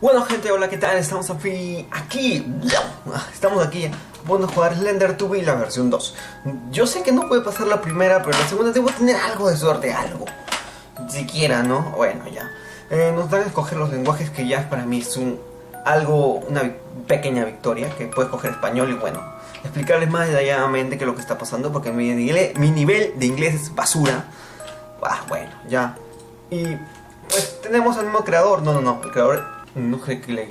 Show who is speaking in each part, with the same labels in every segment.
Speaker 1: Bueno gente, hola, ¿qué tal? Estamos estamos aquí a punto de jugar Slender 2 la versión 2. Yo sé que no puede pasar la primera, pero la segunda debo tener algo de suerte, algo. Siquiera, ¿no? Bueno, ya. Nos dan a escoger los lenguajes que ya para mí es una pequeña victoria, que puedes escoger español y bueno, explicarles más detalladamente qué es lo que está pasando, porque mi nivel de inglés es basura. Bueno, ya. Y pues tenemos al mismo creador, el creador no sé qué le...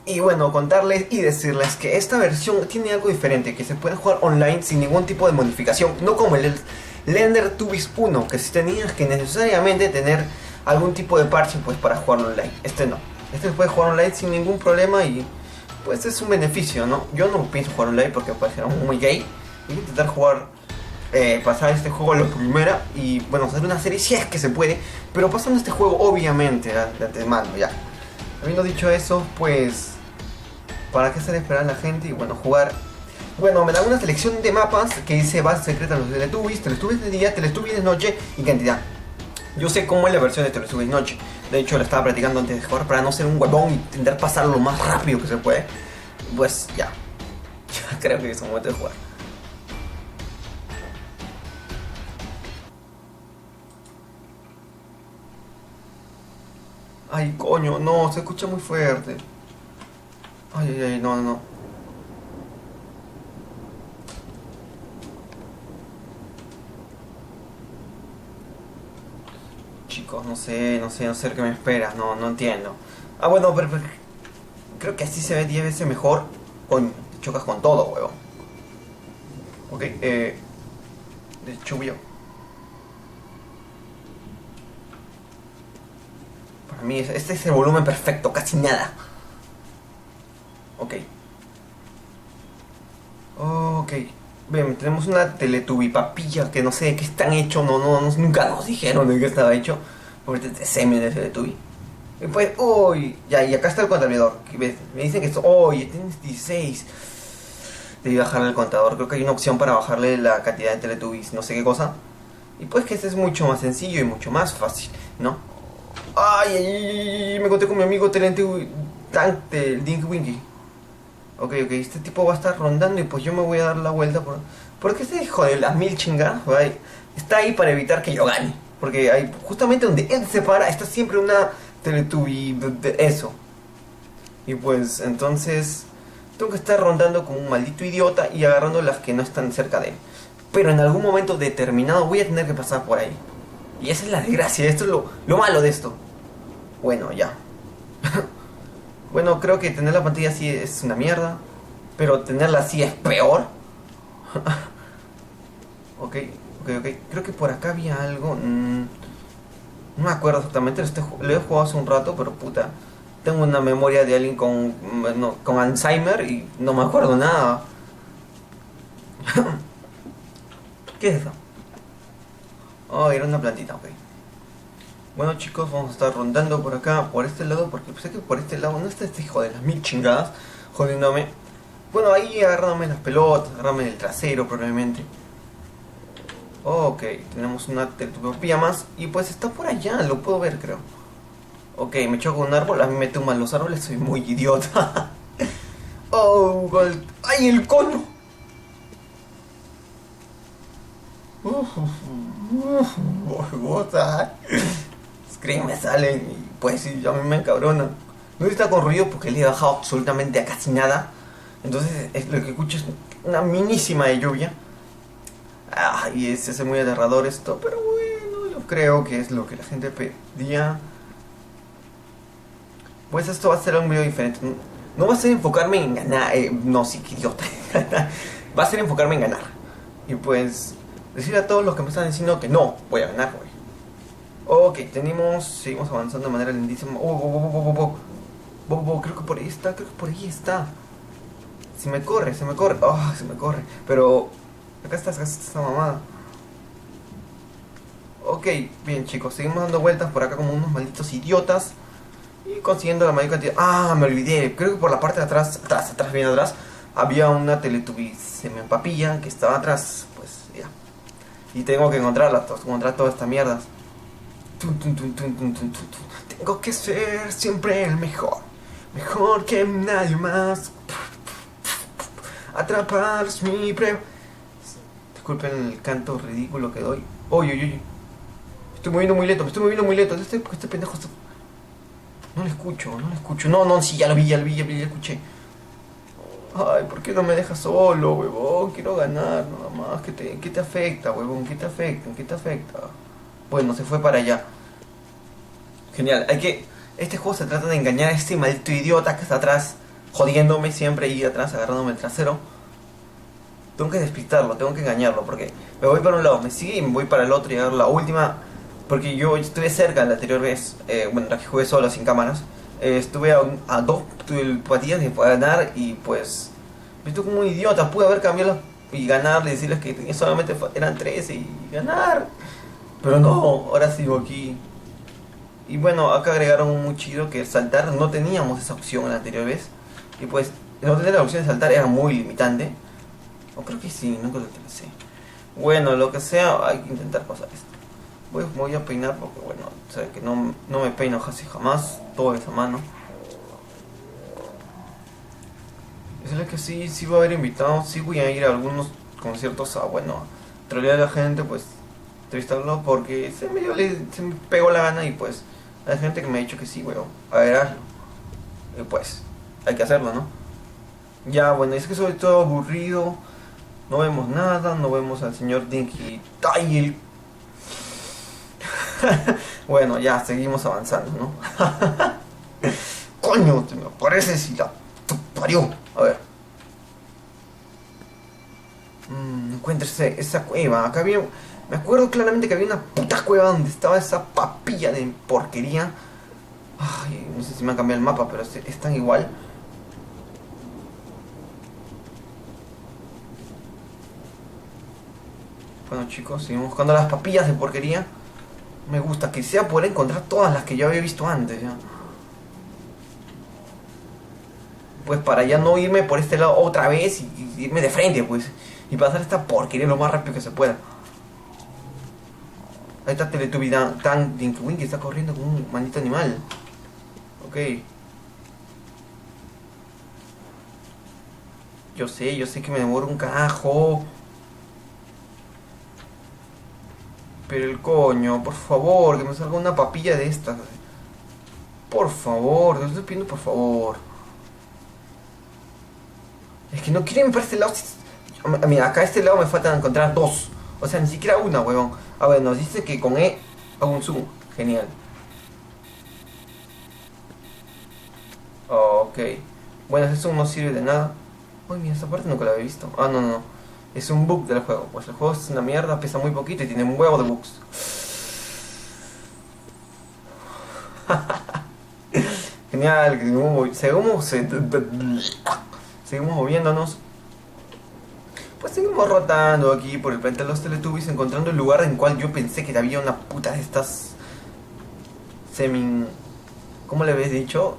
Speaker 1: Y bueno, contarles y decirles que esta versión tiene algo diferente, que se puede jugar online sin ningún tipo de modificación, no como el Slender 2 1, que si tenías que necesariamente tener algún tipo de parche pues para jugarlo online. Este no, este se puede jugar online sin ningún problema y pues es un beneficio, ¿no? Yo no pienso jugar online porque me parece muy gay. Voy a intentar pasar este juego a la primera y bueno, hacer una serie si es que se puede, pero pasando este juego obviamente de antemano ya. Habiendo dicho eso, pues para qué hacer esperar a la gente y bueno, jugar. Bueno, me da una selección de mapas que dice base secreta los Teletubbies, Teletubbies de día, Teletubbies de noche y cantidad. Yo sé cómo es la versión de Teletubbies de noche, de hecho la estaba practicando antes de jugar para no ser un huevón y intentar pasarlo lo más rápido que se puede. Pues ya, creo que es un momento de jugar. Ay, coño, no, se escucha muy fuerte. Ay, ay, ay, no, no. Chicos, no sé qué me esperas, no entiendo. Bueno, pero creo que así se ve 10 veces mejor. Coño, te chocas con todo, huevón. Ok, de chubio. Para mí, este es el volumen perfecto, casi nada. Ok. Ok. Bien, tenemos una Teletubby-papilla que no sé de qué están hechos, nunca nos dijeron de qué estaba hecho. Porque este es semi de Teletubby. Y pues, uy, ya, y acá está el contador. ¿Ves? Me dicen que esto, oye, tienes 16. Debí bajarle el contador, creo que hay una opción para bajarle la cantidad de Teletubbies, no sé qué cosa. Y pues que este es mucho más sencillo y mucho más fácil, ¿no? Ay, ay, ay, me encontré con mi amigo Teletubby, Tank del Dink Winky. Ok, este tipo va a estar rondando y pues yo me voy a dar la vuelta porque este hijo de las mil chingadas está ahí para evitar que yo gane. Porque hay, justamente donde él se para está siempre una Teletubby de eso. Y pues entonces tengo que estar rondando como un maldito idiota y agarrando las que no están cerca de él. Pero en algún momento determinado voy a tener que pasar por ahí. Y esa es la desgracia, esto es lo malo de esto. Bueno, ya. Bueno, creo que tener la pantalla así es una mierda. Pero tenerla así es peor. Ok. Creo que por acá había algo. No me acuerdo exactamente. Lo he jugado hace un rato, pero puta. Tengo una memoria de alguien con Alzheimer y no me acuerdo nada. ¿Qué es eso? Oh, era una plantita, ok. Bueno chicos, vamos a estar rondando por acá, por este lado, porque sé que por este lado no está este hijo de las mil chingadas jodiéndome. Bueno, ahí agarrándome las pelotas, agarrándome el trasero probablemente. Ok, tenemos una teletubia más y pues está por allá, lo puedo ver creo. Ok, me choco un árbol, a mí me tumban los árboles, soy muy idiota. Oh, God. ¡Ay, el cono! Scream me salen y pues sí, a mí me encabrona. No está con ruido porque le he bajado absolutamente a casi nada. Entonces lo que escucho es una minísima de lluvia. Y es muy aterrador esto, pero bueno, yo creo que es lo que la gente pedía. Pues esto va a ser un video diferente. No va a ser enfocarme en ganar. No, sí, que idiota. Va a ser enfocarme en ganar. Y pues decir a todos los que me están diciendo que no voy a ganar, güey. Ok, seguimos avanzando de manera lindísima. Creo que por ahí está, Se me corre. Se me corre. Pero acá está esta mamada. Ok, bien chicos, seguimos dando vueltas por acá como unos malditos idiotas. Y consiguiendo la mayor cantidad. Me olvidé. Creo que por la parte de atrás, bien atrás, había una Teletubby semi-papilla que estaba atrás. Pues ya. Y tengo que encontrar toda esta mierda. Tengo que ser siempre el mejor. Mejor que nadie más. Atrapar es mi pre... Disculpen el canto ridículo que doy. Oye, oye, oye. Estoy moviendo muy lento, me estoy moviendo muy lento. Este pendejo está... No le escucho, no le escucho. No, no, sí, ya lo vi, ya lo vi, ya lo escuché. Ay, ¿por qué no me dejas solo, huevón? Quiero ganar, nada más. ¿Qué te afecta, huevón? ¿Qué te afecta? ¿Qué te afecta? Bueno, se fue para allá. Genial, hay que... Este juego se trata de engañar a este maldito idiota que está atrás, jodiéndome siempre y atrás, agarrándome el trasero. Tengo que despistarlo, tengo que engañarlo, porque me voy para un lado, me sigue y me voy para el otro y agarro la última. Porque yo estuve cerca la anterior vez, bueno, la que jugué solo, sin cámaras. Estuve a dos partidas de poder ganar y pues... Me estuve como un idiota, pude haber cambiado y ganarle, decirles que solamente eran 13 y ganar. Pero no, ahora sigo aquí. Y bueno, acá agregaron un muy chido que saltar, no teníamos esa opción la anterior vez. Y pues, no tener la opción de saltar era muy limitante. O creo que sí, no creo que lo sé. Bueno, lo que sea, hay que intentar pasar esto. Voy a peinar porque bueno, o sea que no me peino casi jamás, todo esa mano. Es que sí va a haber invitados, sí voy a ir a algunos conciertos a, bueno, trolear a la gente, pues, entrevistarlo porque se me pegó la gana y pues, hay gente que me ha dicho que sí, weón, a ver, hazlo. Y pues, hay que hacerlo, ¿no? Ya, bueno, es que soy todo aburrido, no vemos nada, no vemos al señor Dinky Tile. Bueno, ya, seguimos avanzando, ¿no? Coño, te me apareces y la parió. A ver. Encuéntrese esa cueva. Acá había... Me acuerdo claramente que había una puta cueva donde estaba esa papilla de porquería. Ay, no sé si me han cambiado el mapa, pero están igual. Bueno chicos, seguimos buscando las papillas de porquería. Me gusta que sea poder encontrar todas las que yo había visto antes, ¿ya? Pues para ya no irme por este lado otra vez y irme de frente, pues. Y pasar esta porquería lo más rápido que se pueda. Ahí está Teletubby Tan Dinky Winky, está corriendo como un maldito animal. Ok. Yo sé que me demoro un carajo. Pero el coño, por favor, que me salga una papilla de estas. Por favor, te estoy pidiendo por favor. Es que no quiero ir para este lado. Mira, acá a este lado me faltan encontrar dos. O sea, ni siquiera una, huevón. A ver, nos dice que con E hago un zoom. Genial. Ok. Bueno, ese zoom no sirve de nada. Uy, mira, esta parte nunca la había visto. Ah, no, no, no. Es un bug del juego. Pues el juego es una mierda, pesa muy poquito y tiene un huevo de bugs. Genial, que seguimos moviéndonos. Pues seguimos rotando aquí por el planeta de los Teletubbies, encontrando el lugar en el cual yo pensé que había una puta de estas semin... ¿Cómo le habéis dicho?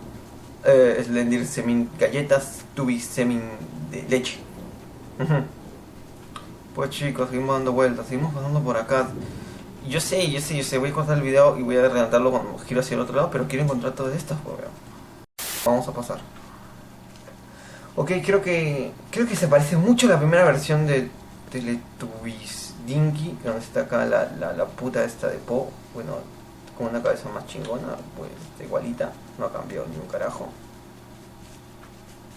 Speaker 1: Slendir semin galletas, tubis semin de leche. Ujú. Pues chicos, seguimos dando vueltas, seguimos pasando por acá. Yo sé, voy a cortar el video y voy a adelantarlo cuando giro hacia el otro lado, pero quiero encontrar todas estas, pues, vamos a pasar. Ok, creo que se parece mucho a la primera versión de Teletubbies Dinky, donde está acá la puta esta de Po, bueno, con una cabeza más chingona, pues está igualita, no ha cambiado ni un carajo.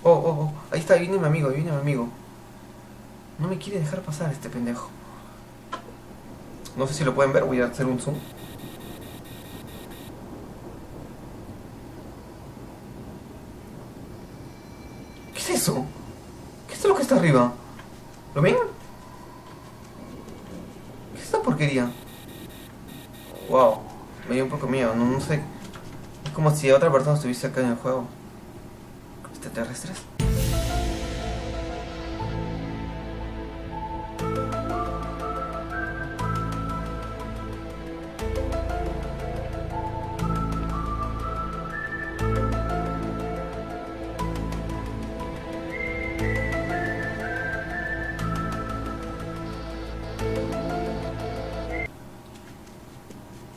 Speaker 1: Oh, ahí está, ahí viene mi amigo, ahí viene mi amigo. No me quiere dejar pasar este pendejo. No sé si lo pueden ver, voy a hacer un zoom. ¿Qué es eso? ¿Qué es lo que está arriba? ¿Lo ven? ¿Qué es esta porquería? Wow, me dio un poco miedo, no sé. Es como si otra persona estuviese acá en el juego. ¿Extraterrestres?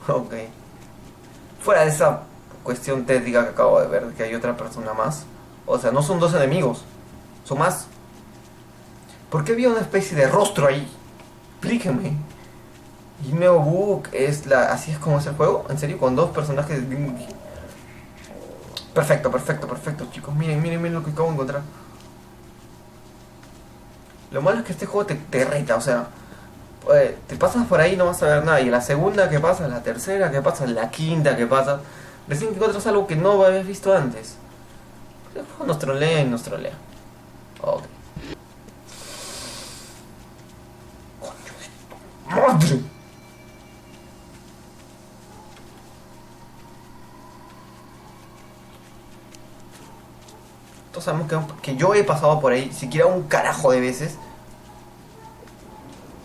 Speaker 1: Ok. Fuera de esa cuestión tétrica que acabo de ver, que hay otra persona más. O sea, no son dos enemigos, son más. ¿Por qué había una especie de rostro ahí? Explíqueme. Y un nuevo bug es la. ¿Así es como es el juego? ¿En serio? Con dos personajes. Perfecto, perfecto, perfecto, chicos. Miren, miren, miren lo que acabo de encontrar. Lo malo es que este juego te reta, o sea. Te pasas por ahí y no vas a ver nada. Y la segunda que pasa, la tercera que pasa, la quinta que pasa. Recién encuentras algo que no habías visto antes. El juego nos trolea y nos trolea. Ok. ¡Madre! Todos sabemos que yo he pasado por ahí siquiera un carajo de veces.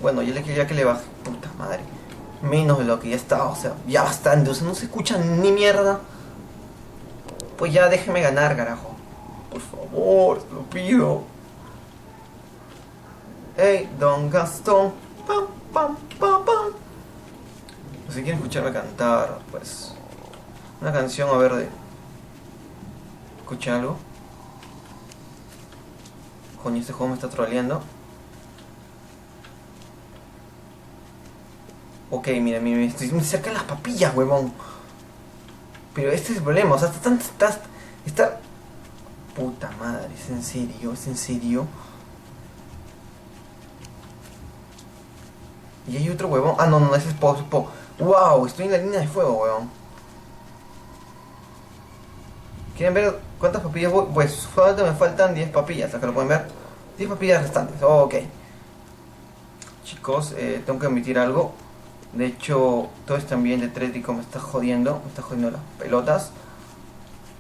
Speaker 1: Bueno, ya que le bajé, puta madre. Menos de lo que ya estaba, o sea, ya bastante, o sea, no se escucha ni mierda. Pues ya déjeme ganar, carajo. Por favor, te lo pido. Hey, Don Gastón. Pam, pam, pam, pam. Si quieren escucharme cantar, pues. Una canción, a ver, de. ¿Escucha algo? Coño, este juego me está troleando. Ok, mira, mira, estoy muy cerca de las papillas, huevón. Pero este es el problema, o sea, está. Puta madre, ¿es en serio? ¿Es en serio? Y hay otro huevón. Ah, no, no, ese es Po. Wow, estoy en la línea de fuego, huevón. ¿Quieren ver cuántas papillas voy? Pues solamente me faltan 10 papillas, acá lo pueden ver. 10 papillas restantes, ok. Chicos, tengo que admitir algo. De hecho, todo este ambiente trético me está jodiendo las pelotas.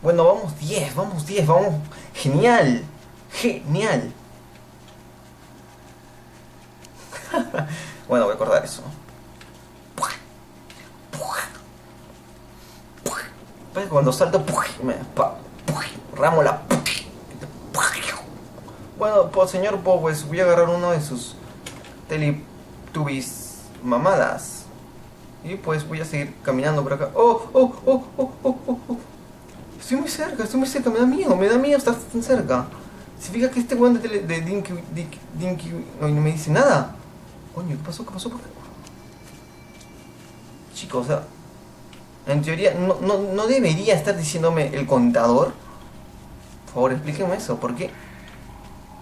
Speaker 1: Bueno, vamos 10, vamos 10, vamos. Genial, genial. Bueno, voy a acordar eso. Cuando salto, ramo la. Bueno, pues señor Po, pues voy a agarrar uno de sus Teletubbies mamadas. Y pues voy a seguir caminando por acá. ¡Oh! Estoy muy cerca, me da miedo estar tan cerca. Significa que este weón de Dinky no me dice nada. Coño, ¿qué pasó? ¿Qué pasó? Chicos, o sea, en teoría no debería estar diciéndome el contador. Por favor, explíquenme eso. ¿Por qué?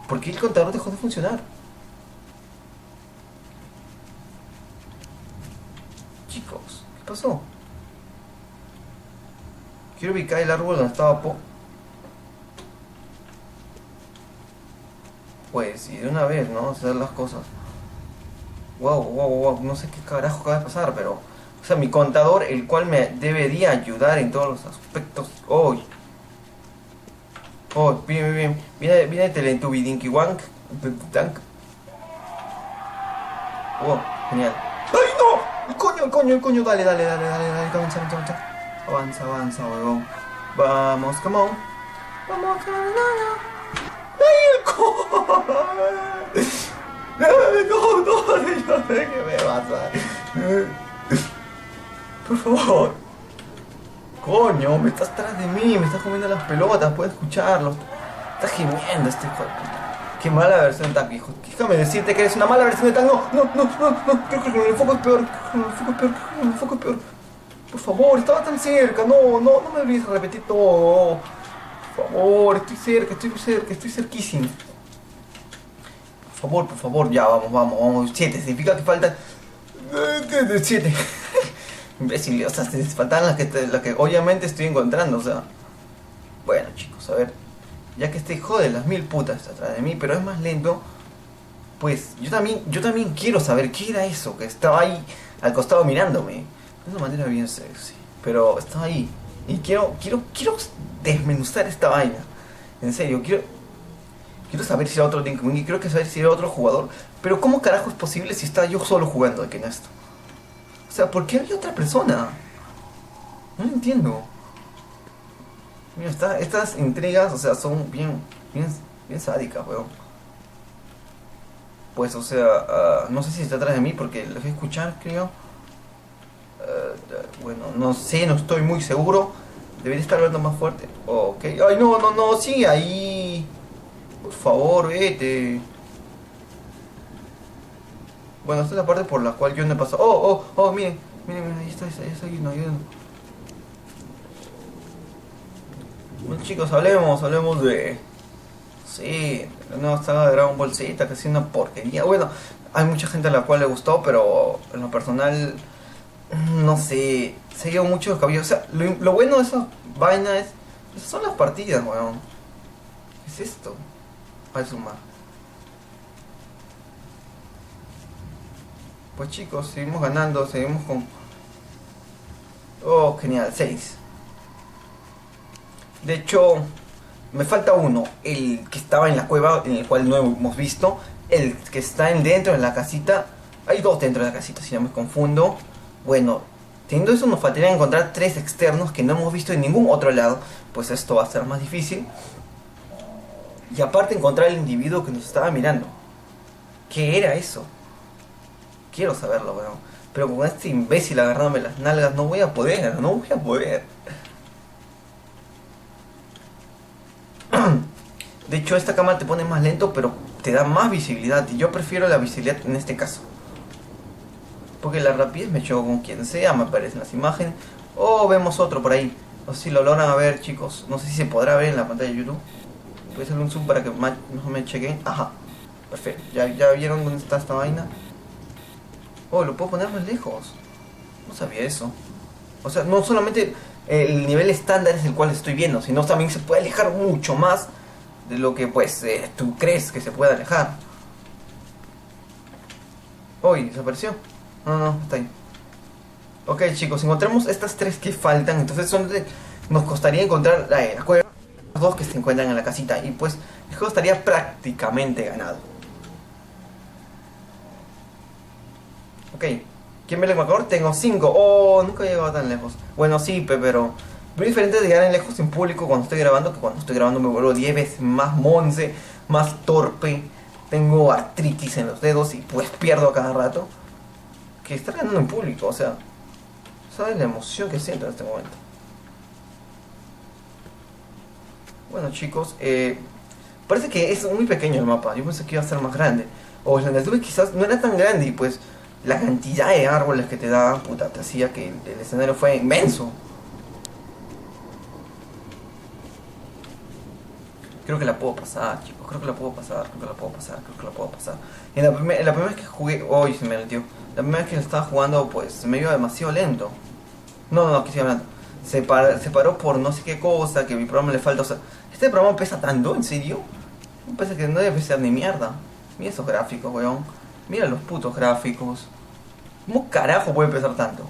Speaker 1: ¿Por qué el contador dejó de funcionar? Chicos, ¿qué pasó? Quiero ubicar el árbol donde estaba Po. Pues, y de una vez, ¿no? Hacer las cosas. Wow. No sé qué carajo acaba de pasar, pero. O sea, mi contador, el cual me debería ayudar en todos los aspectos. Hoy. Bien. Viene Teletubby Dinky Wank. Wow, genial. ¡Ay, no! El coño. Dale. Avanza, huevón. Vamos, come on. Vamos, ¡ay, el coño! No, yo sé qué me pasa. Por favor. Coño, me estás atrás de mí, me estás comiendo las pelotas, puedes escucharlo. Estás gimiendo este hijo de puta. Qué mala versión de Tank, hijo. Déjame decirte que eres una mala versión de Tank. No. Creo que con el foco es peor. Por favor, estaba tan cerca. No me olvides de repetir todo. Por favor, estoy cerquísimo. Por favor, ya, vamos. 7, significa que faltan. 7. Imbécil, o sea, te faltan las que obviamente estoy encontrando, o sea. Bueno, chicos, a ver. Ya que este hijo de las mil putas está atrás de mí, pero es más lento. Pues yo también quiero saber qué era eso que estaba ahí al costado mirándome. De una manera bien sexy. Pero estaba ahí. Y quiero desmenuzar esta vaina. En serio, quiero saber si era otro Link Wing y quiero saber si era otro jugador. Pero ¿cómo carajo es posible si estaba yo solo jugando aquí en esto? O sea, ¿por qué había otra persona? No lo entiendo. Mira, estas intrigas, o sea, son bien sádicas, weón. Pues, o sea, no sé si está atrás de mí porque lo voy a escuchar, creo. Bueno, no sé, no estoy muy seguro. Debería estar hablando más fuerte. Ok. Ay, no, no, no, sigue ahí. Por favor, vete. Bueno, esta es la parte por la cual yo no he pasado. Oh, oh, oh, miren. Miren, miren, ahí está yendo, ayudando. Bueno, chicos, hablemos de... Sí, la nueva saga de Dragon Ball Z, que es una porquería. Bueno, hay mucha gente a la cual le gustó, pero en lo personal, no sé, se dio mucho el cabello. O sea, lo bueno de esa vaina es... Esas son las partidas, weón. ¿Qué es esto? Al sumar. Pues chicos, seguimos ganando, seguimos con... Oh, genial, 6. De hecho, me falta uno, el que estaba en la cueva, en el cual no hemos visto, el que está en dentro de la casita. Hay dos dentro de la casita, si no me confundo. Bueno, teniendo eso nos faltaría encontrar tres externos que no hemos visto en ningún otro lado, pues esto va a ser más difícil. Y aparte encontrar el individuo que nos estaba mirando. ¿Qué era eso? Quiero saberlo, weón. Pero con este imbécil agarrándome las nalgas no voy a poder, no voy a poder. De hecho, esta cámara te pone más lento, pero te da más visibilidad. Y yo prefiero la visibilidad en este caso. Porque la rapidez me choco con quien sea, me aparecen las imágenes. O vemos otro por ahí. No sé si lo logran ver, chicos. No sé si se podrá ver en la pantalla de YouTube. Voy a hacerle un zoom para que mejor me chequen. Ajá. Perfecto. ¿Ya vieron dónde está esta vaina? Oh, lo puedo poner más lejos. No sabía eso. O sea, no solamente el nivel estándar es el cual estoy viendo, sino también se puede alejar mucho más de lo que pues tú crees que se puede alejar. Uy, desapareció. No, no, está ahí. Ok, chicos, encontramos estas tres que faltan. Entonces nos costaría encontrar la cueva. Los dos que se encuentran en la casita. Y pues el juego estaría prácticamente ganado. Ok. ¿Quién ve el marcador? Tengo 5. Oh, nunca he llegado tan lejos. Bueno, sí, pero... Muy diferente de llegar en lejos en público cuando estoy grabando, que cuando estoy grabando me vuelvo 10 veces más monce, más torpe. Tengo artritis en los dedos y pues pierdo a cada rato. Que estar ganando en público, o sea... ¿Sabes la emoción que siento en este momento? Bueno, chicos, parece que es muy pequeño el mapa. Yo pensé que iba a ser más grande. O el Nube quizás no era tan grande y pues la cantidad de árboles que te da, puta, te hacía que el escenario fue inmenso. Creo que la puedo pasar, chicos. Creo que la puedo pasar, creo que la puedo pasar, creo que la puedo pasar. La primera vez que jugué... Hoy se me metió. La primera vez que estaba jugando, pues me iba demasiado lento. No, no, no, que estoy hablando. Se paró por no sé qué cosa, que mi programa le falta. O sea, ¿este programa pesa tanto? ¿En serio? Me parece que no debe pesar ni mierda. Mira esos gráficos, weón. Mira los putos gráficos. ¿Cómo carajo puede pesar tanto?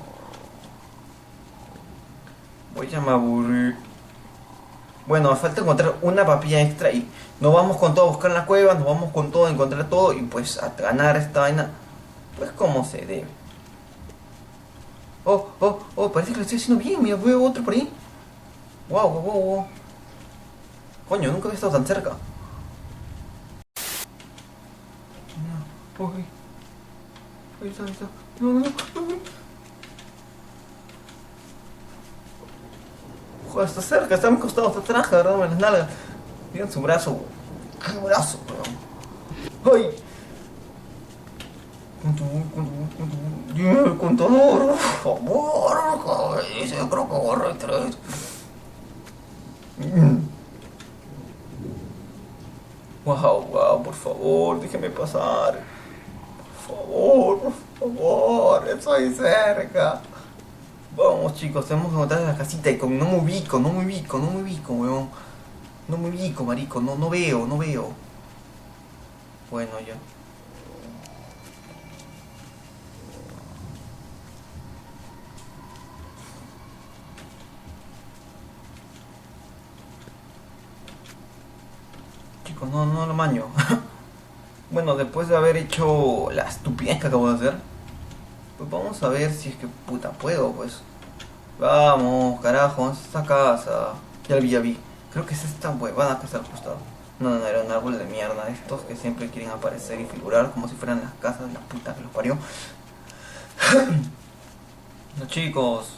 Speaker 1: Voy a me aburrir. Bueno, me falta encontrar una papilla extra y nos vamos con todo a buscar en la cueva, nos vamos con todo a encontrar todo y pues a ganar esta vaina, pues como se debe. Oh, oh, oh, parece que lo estoy haciendo bien, mira, veo otro por ahí. Wow, wow, wow, wow. Coño, nunca había estado tan cerca. No, uy, ahí está, ahí está. No, no, no, no. Joder, está cerca, está a mi costado, está atrás, agarrándome las nalgas. Miren su brazo, qué brazo, weón. ¡Ay! Contador, por favor, joder, yo creo que borro tres. Wow, wow, por favor, déjeme pasar. Por favor, estoy cerca. Vamos chicos, tenemos que encontrar la casita y con no me ubico, no me ubico, no me ubico, weón. No me ubico, marico, no, no veo, no veo. Bueno, ya. Chicos, no, no lo maño. Bueno, después de haber hecho la estupidez que acabo de hacer, pues vamos a ver si es que puta puedo, pues. Vamos, carajo, esta casa. Ya la vi, ya vi. Creo que es esta huevada que está al costado. No, no, era un árbol de mierda. Estos que siempre quieren aparecer y figurar como si fueran las casas de la puta que los parió. No, chicos.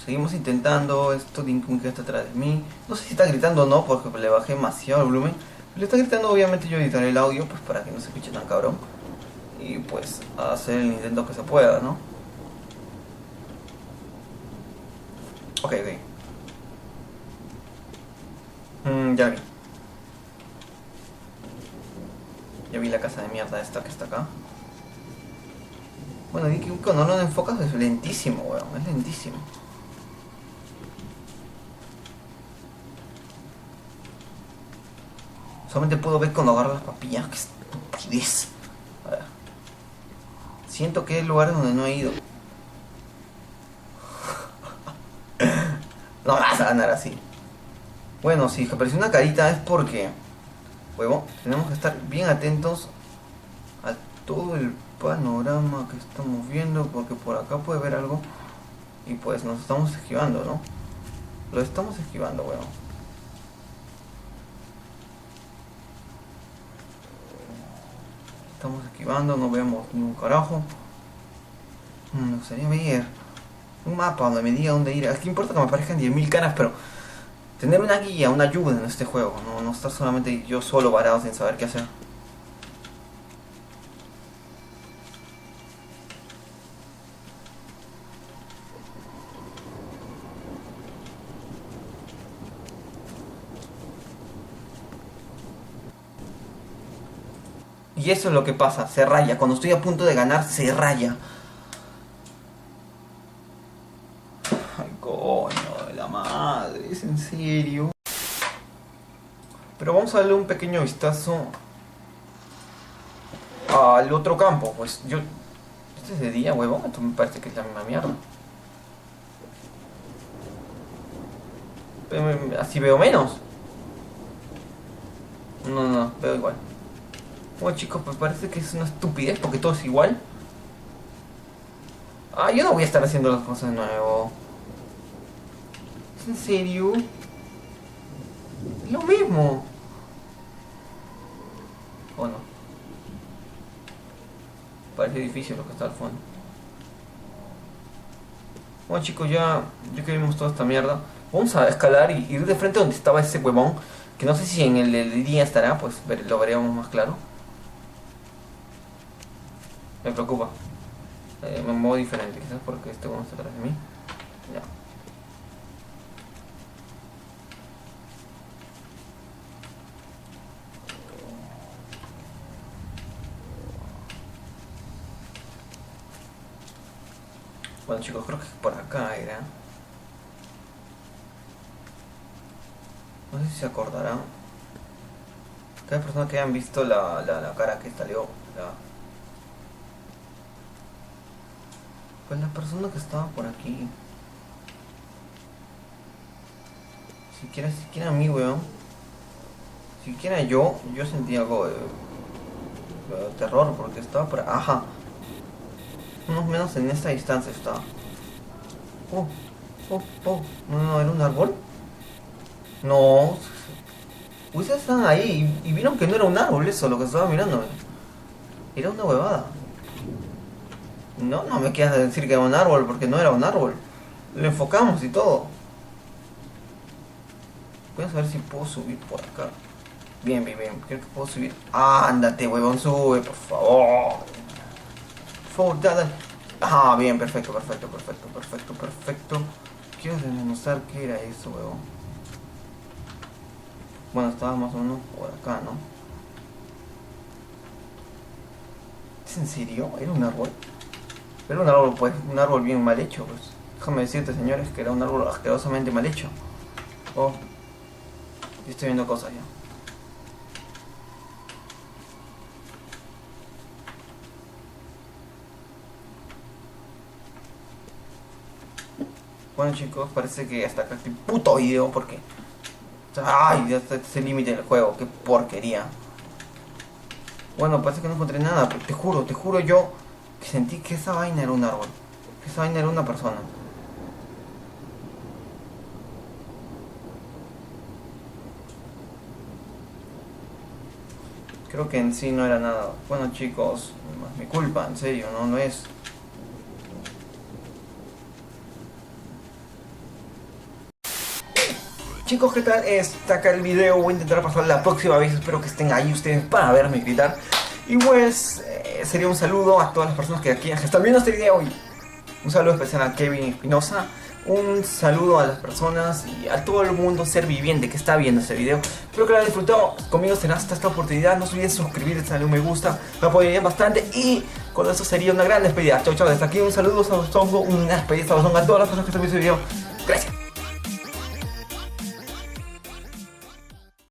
Speaker 1: Seguimos intentando. Esto Dinkun que está atrás de mí. No sé si está gritando o no, porque le bajé demasiado el volumen. Le está gritando, obviamente yo editaré el audio, pues para que no se escuche tan cabrón. Y pues hacer el intento que se pueda, ¿no? Ok, ok. Ya vi. Ya vi la casa de mierda esta que está acá. Bueno, di que cuando no lo enfocas es lentísimo, weón. Es lentísimo. Solamente puedo ver cuando agarro las papillas. ¡Qué estupidez! A ver. Siento que hay lugares donde no he ido. No me vas a ganar así. Bueno, si apareció una carita es porque, huevo, tenemos que estar bien atentos a todo el panorama que estamos viendo, porque por acá puede haber algo y pues nos estamos esquivando, ¿no? Lo estamos esquivando, huevo. Estamos esquivando, no vemos ni un carajo. Me gustaría ver un mapa donde me diga dónde ir. Aquí importa que me aparezcan 10.000 caras, pero tener una guía, una ayuda en este juego, no estar solamente yo solo varado sin saber qué hacer. Y eso es lo que pasa, se raya. Cuando estoy a punto de ganar, se raya. Ay, coño de la madre, ¿es en serio? Pero vamos a darle un pequeño vistazo al otro campo. Pues yo... Este es de día, huevón. Esto me parece que es la misma mierda. Así veo menos. No, veo igual. Bueno chicos, me parece que es una estupidez porque todo es igual. Ah, yo no voy a estar haciendo las cosas de nuevo. ¿Es en serio? Es lo mismo. ¿O no? Parece difícil lo que está al fondo. Bueno chicos, ya que vimos toda esta mierda, vamos a escalar y ir de frente donde estaba ese huevón. Que no sé si en el día estará, pues lo veremos más claro. Me preocupa. Me muevo diferente, quizás porque este huevón está atrás de mí. Ya. Bueno chicos, creo que por acá era. No sé si se acordarán. Cada persona que hayan visto la cara que salió. Pues la persona que estaba por aquí. Siquiera a mí, weón. Siquiera yo sentí algo de terror porque estaba por... Ajá. Unos menos en esta distancia estaba. Oh, oh. No, ¿era un árbol? No. Ustedes estaban ahí y vieron que no era un árbol eso, lo que estaba mirando. Era una huevada. No me quieras decir que era un árbol porque no era un árbol. Lo enfocamos y todo. Voy a saber si puedo subir por acá. Bien. Creo que puedo subir. Ándate, huevón, sube, por favor. Por favor, dale. Ah, bien, perfecto. Quiero demostrar qué era eso, huevón. Bueno, estaba más o menos por acá, ¿no? ¿Es en serio? ¿Era un árbol? Era un árbol, pues, un árbol bien mal hecho, pues. Déjame decirte, señores, que era un árbol asquerosamente mal hecho. Oh, estoy viendo cosas ya. Bueno chicos, parece que hasta acá este puto video porque... Ay, ya está ese límite del juego, qué porquería. Bueno, parece que no encontré nada, pero te juro yo que sentí que esa vaina era un árbol. Que esa vaina era una persona. Creo que en sí no era nada. Bueno chicos, no es mi culpa, en serio, no es. Chicos, ¿qué tal? Está acá el video, voy a intentar pasar la próxima vez, espero que estén ahí ustedes para verme gritar. Y pues, sería un saludo a todas las personas que aquí están viendo este video y un saludo especial a Kevin Espinosa. Un saludo a las personas y a todo el mundo ser viviente que está viendo este video. Espero que lo hayan disfrutado. Conmigo será hasta esta oportunidad. No se olviden suscribirse, darle un me gusta. Me apoyarían bastante y con eso sería una gran despedida. Chau, chau. Desde aquí un saludo sabroso, una despedida sabrosa a todas las personas que están viendo este video. Gracias.